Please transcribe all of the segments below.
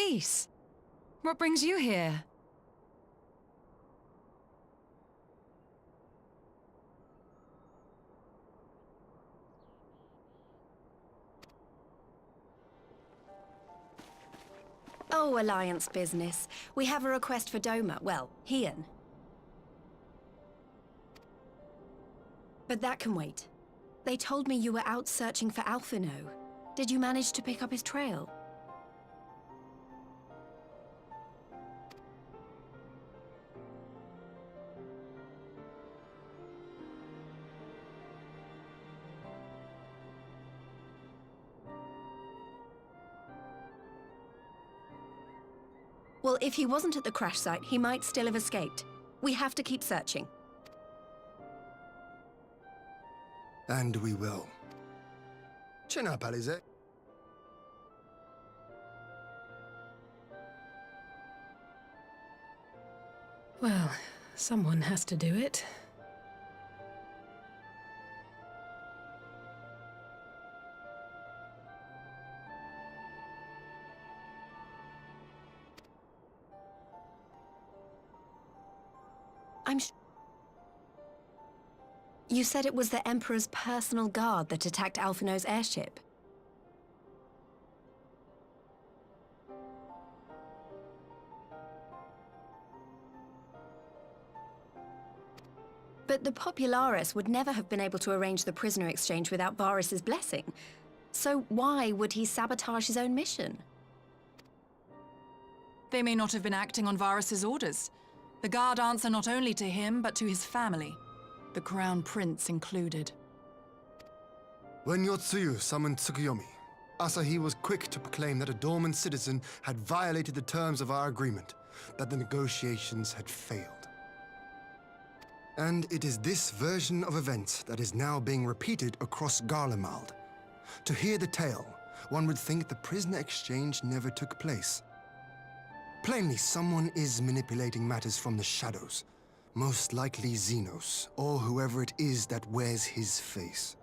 Lise! What brings you here? Oh, Alliance business. We have a request for Doma. Well, Hien. But that can wait. They told me you were out searching for Alphino. Did you manage to pick up his trail? Well, if he wasn't at the crash site, he might still have escaped. We have to keep searching. And we will. Chin up, Alize. Well, someone has to do it. You said it was the Emperor's personal guard that attacked Alphino's airship. But the Popularis would never have been able to arrange the prisoner exchange without Varus's blessing. So why would he sabotage his own mission? They may not have been acting on Varus's orders. The Guard answer not only to him, but to his family. The Crown Prince included. When Yotsuyu summoned Tsukuyomi, Asahi was quick to proclaim that a dormant citizen had violated the terms of our agreement, that the negotiations had failed. And it is this version of events that is now being repeated across Garlemald. To hear the tale, one would think the prisoner exchange never took place. Plainly, someone is manipulating matters from the shadows. Most likely Xenos, or whoever it is that wears his face.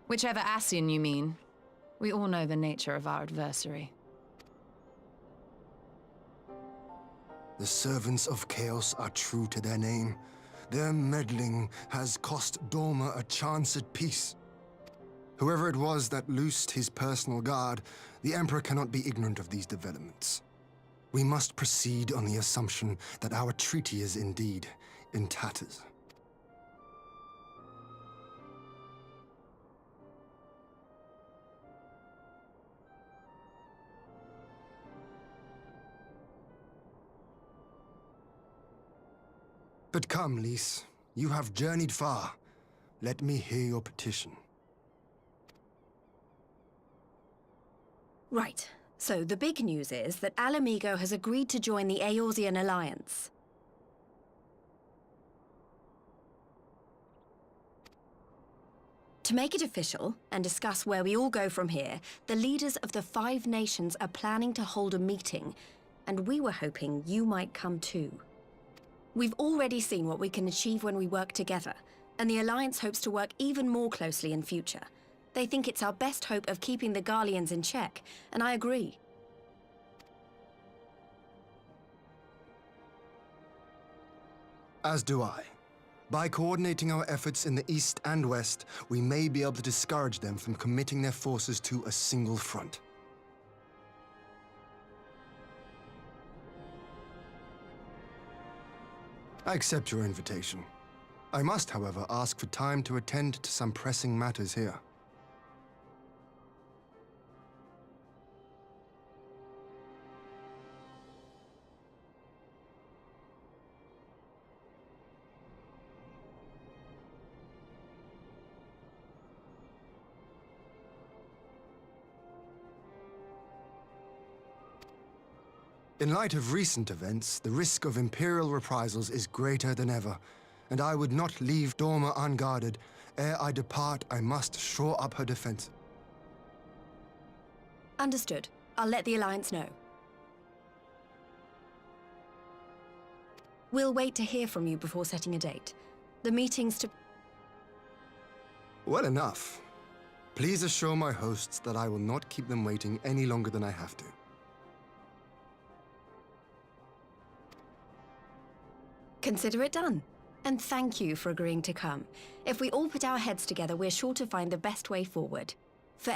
Whichever Ascian you mean. We all know the nature of our adversary. The servants of Chaos are true to their name. Their meddling has cost Doma a chance at peace. Whoever it was that loosed his personal guard, the Emperor cannot be ignorant of these developments. We must proceed on the assumption that our treaty is indeed in tatters. But come, Lise. You have journeyed far. Let me hear your petition. Right. So the big news is that Alamigo has agreed to join the Eorzean Alliance. To make it official, and discuss where we all go from here, the leaders of the 5 nations are planning to hold a meeting, and we were hoping you might come too. We've already seen what we can achieve when we work together, and the Alliance hopes to work even more closely in future. They think it's our best hope of keeping the Garleans in check, and I agree. As do I. By coordinating our efforts in the east and west, we may be able to discourage them from committing their forces to a single front. I accept your invitation. I must, however, ask for time to attend to some pressing matters here. In light of recent events, the risk of Imperial reprisals is greater than ever, and I would not leave Doma unguarded. Ere I depart, I must shore up her defense. Understood. I'll let the Alliance know. We'll wait to hear from you before setting a date. The meeting's to... Well enough. Please assure my hosts that I will not keep them waiting any longer than I have to. Consider it done. And thank you for agreeing to come. If we all put our heads together, we're sure to find the best way forward. For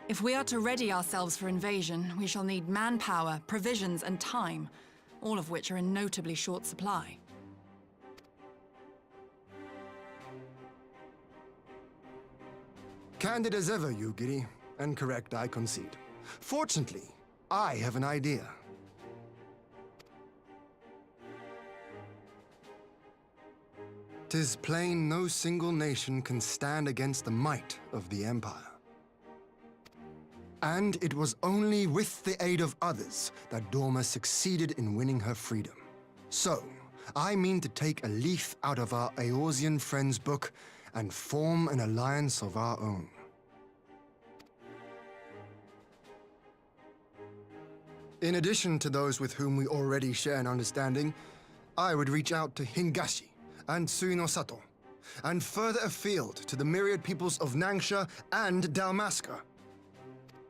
If we are to ready ourselves for invasion, we shall need manpower, provisions, and time, all of which are in notably short supply. Candid as ever, Yugiri, and correct, I concede. Fortunately, I have an idea. It is plain no single nation can stand against the might of the Empire. And it was only with the aid of others that Dorma succeeded in winning her freedom. So, I mean to take a leaf out of our Eorzean friends' book and form an alliance of our own. In addition to those with whom we already share an understanding, I would reach out to Hingashi and Suinosato, and further afield to the myriad peoples of Nangsha and Dalmasca.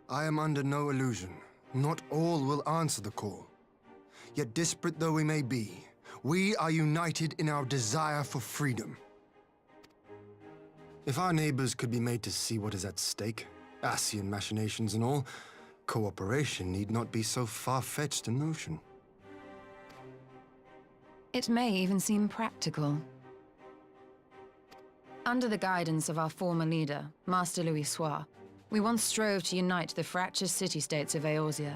I am under no illusion. Not all will answer the call. Yet disparate though we may be, we are united in our desire for freedom. If our neighbors could be made to see what is at stake, Ascian machinations and all, cooperation need not be so far-fetched a notion. It may even seem practical. Under the guidance of our former leader, Master Louis Soir, we once strove to unite the fractious city-states of Eorzea.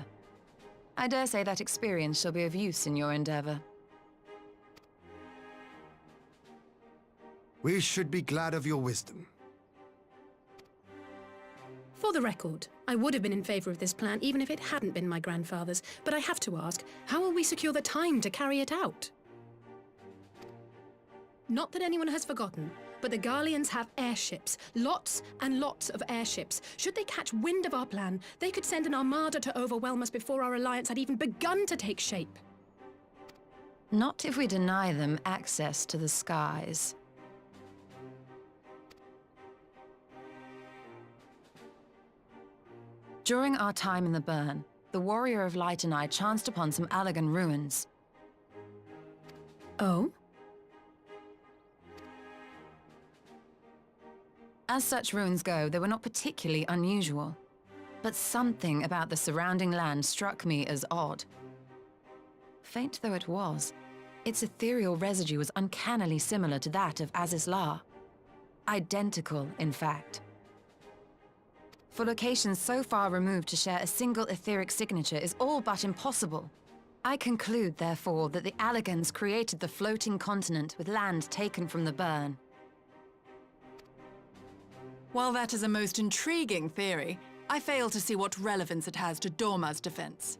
I dare say that experience shall be of use in your endeavor. We should be glad of your wisdom. For the record, I would have been in favor of this plan even if it hadn't been my grandfather's, but I have to ask, how will we secure the time to carry it out? Not that anyone has forgotten, but the Garleans have airships. Lots and lots of airships. Should they catch wind of our plan, they could send an armada to overwhelm us before our alliance had even begun to take shape. Not if we deny them access to the skies. During our time in the Burn, the Warrior of Light and I chanced upon some Allagan ruins. Oh? As such ruins go, they were not particularly unusual. But something about the surrounding land struck me as odd. Faint though it was, its ethereal residue was uncannily similar to that of Azizlar. Identical, in fact. For locations so far removed to share a single etheric signature is all but impossible. I conclude, therefore, that the Allagans created the floating continent with land taken from the Burn. While that is a most intriguing theory, I fail to see what relevance it has to Dorma's defense.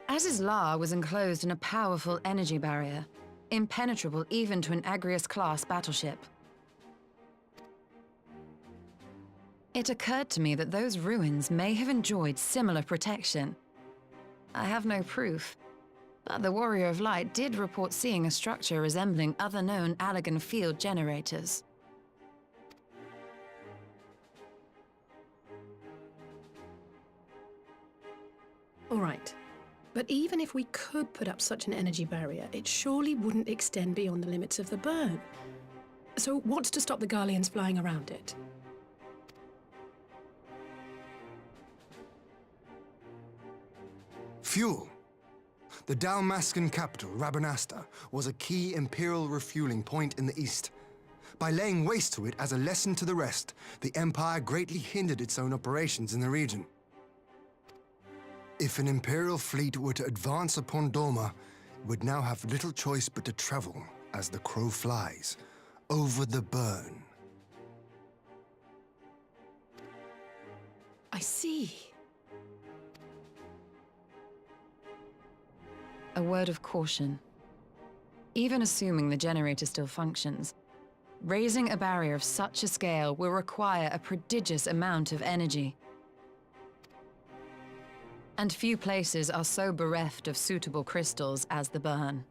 Azizlar was enclosed in a powerful energy barrier, impenetrable even to an Agrias-class battleship. It occurred to me that those ruins may have enjoyed similar protection. I have no proof, but the Warrior of Light did report seeing a structure resembling other known Allagan field generators. All right. But even if we could put up such an energy barrier, it surely wouldn't extend beyond the limits of the Burn. So what's to stop the Garleans flying around it? Fuel. The Dalmascan capital, Rabanasta, was a key Imperial refueling point in the east. By laying waste to it as a lesson to the rest, the Empire greatly hindered its own operations in the region. If an Imperial fleet were to advance upon Dorma, it would now have little choice but to travel, as the crow flies, over the Burn. I see. A word of caution. Even assuming the generator still functions, raising a barrier of such a scale will require a prodigious amount of energy. And few places are so bereft of suitable crystals as the Burn.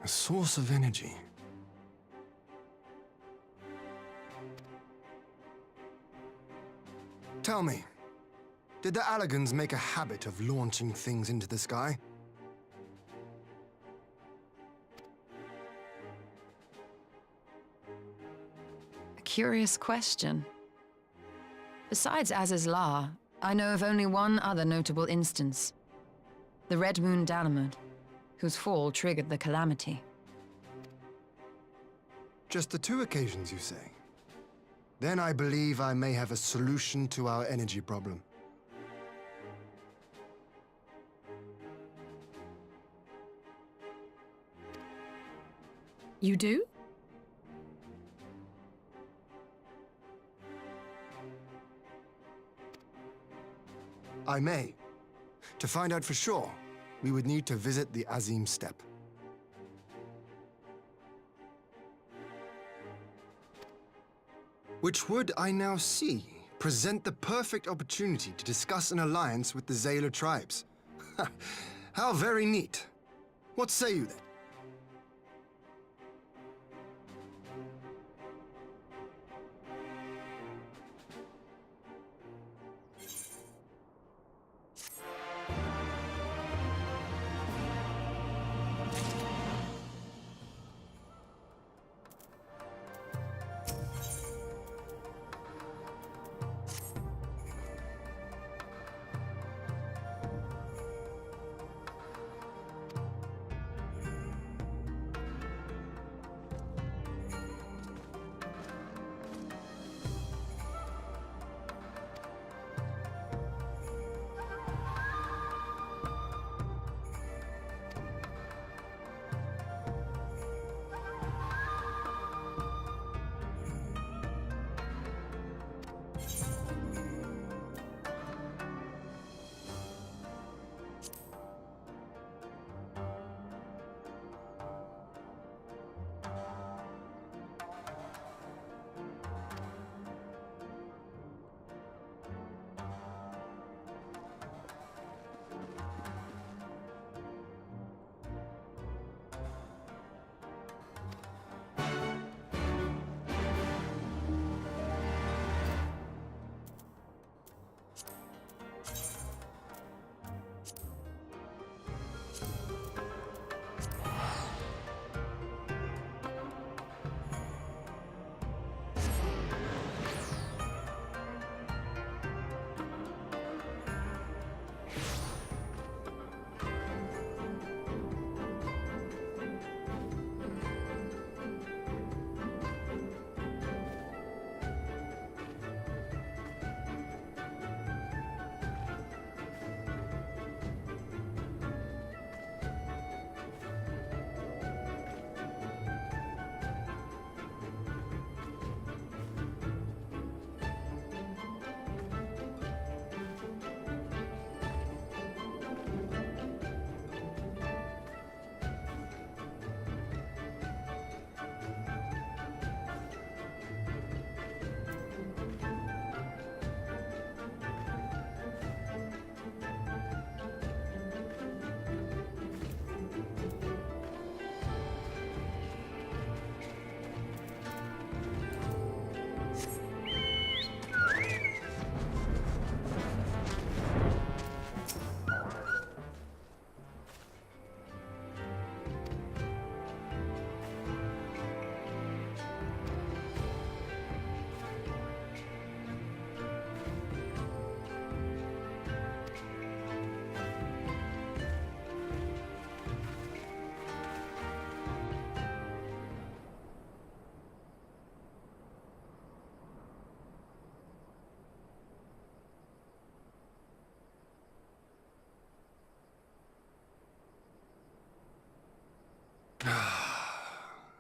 A source of energy. Tell me, did the Allagans make a habit of launching things into the sky? A curious question. Besides Azizlar, I know of only one other notable instance. The Red Moon Dalamud, whose fall triggered the calamity. Just the two occasions, you say? Then I believe I may have a solution to our energy problem. You do? I may. To find out for sure, we would need to visit the Azim Steppe. Which would, I now see, present the perfect opportunity to discuss an alliance with the Zayla tribes. How very neat. What say you then?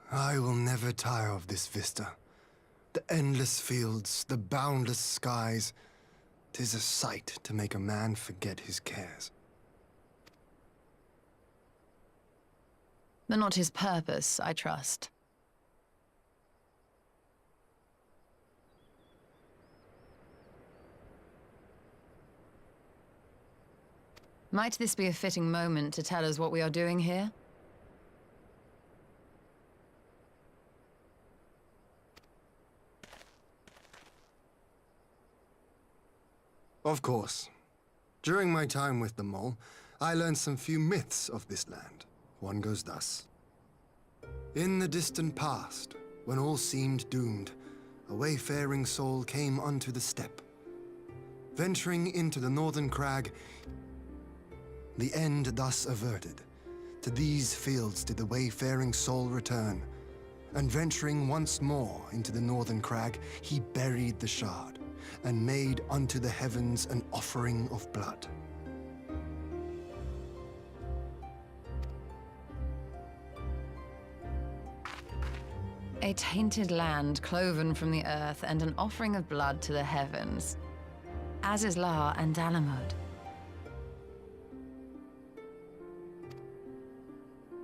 I will never tire of this vista. The endless fields, the boundless skies. 'Tis a sight to make a man forget his cares. But not his purpose, I trust. Might this be a fitting moment to tell us what we are doing here? Of course. During my time with the Mole, I learned some few myths of this land. One goes thus. In the distant past, when all seemed doomed, a wayfaring soul came unto the steppe. Venturing into the northern crag, the end thus averted. To these fields did the wayfaring soul return, And venturing once more into the northern crag, he buried the shard, and made unto the heavens an offering of blood. A tainted land cloven from the earth, and an offering of blood to the heavens. Azizlar and Dalamud.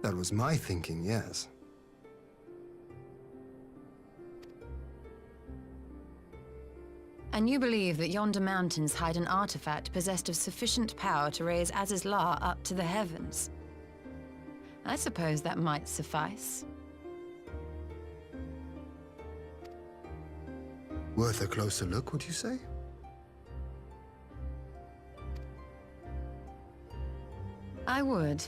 That was my thinking, yes. And you believe that yonder mountains hide an artifact possessed of sufficient power to raise Azizlar up to the heavens? I suppose that might suffice. Worth a closer look, would you say? I would.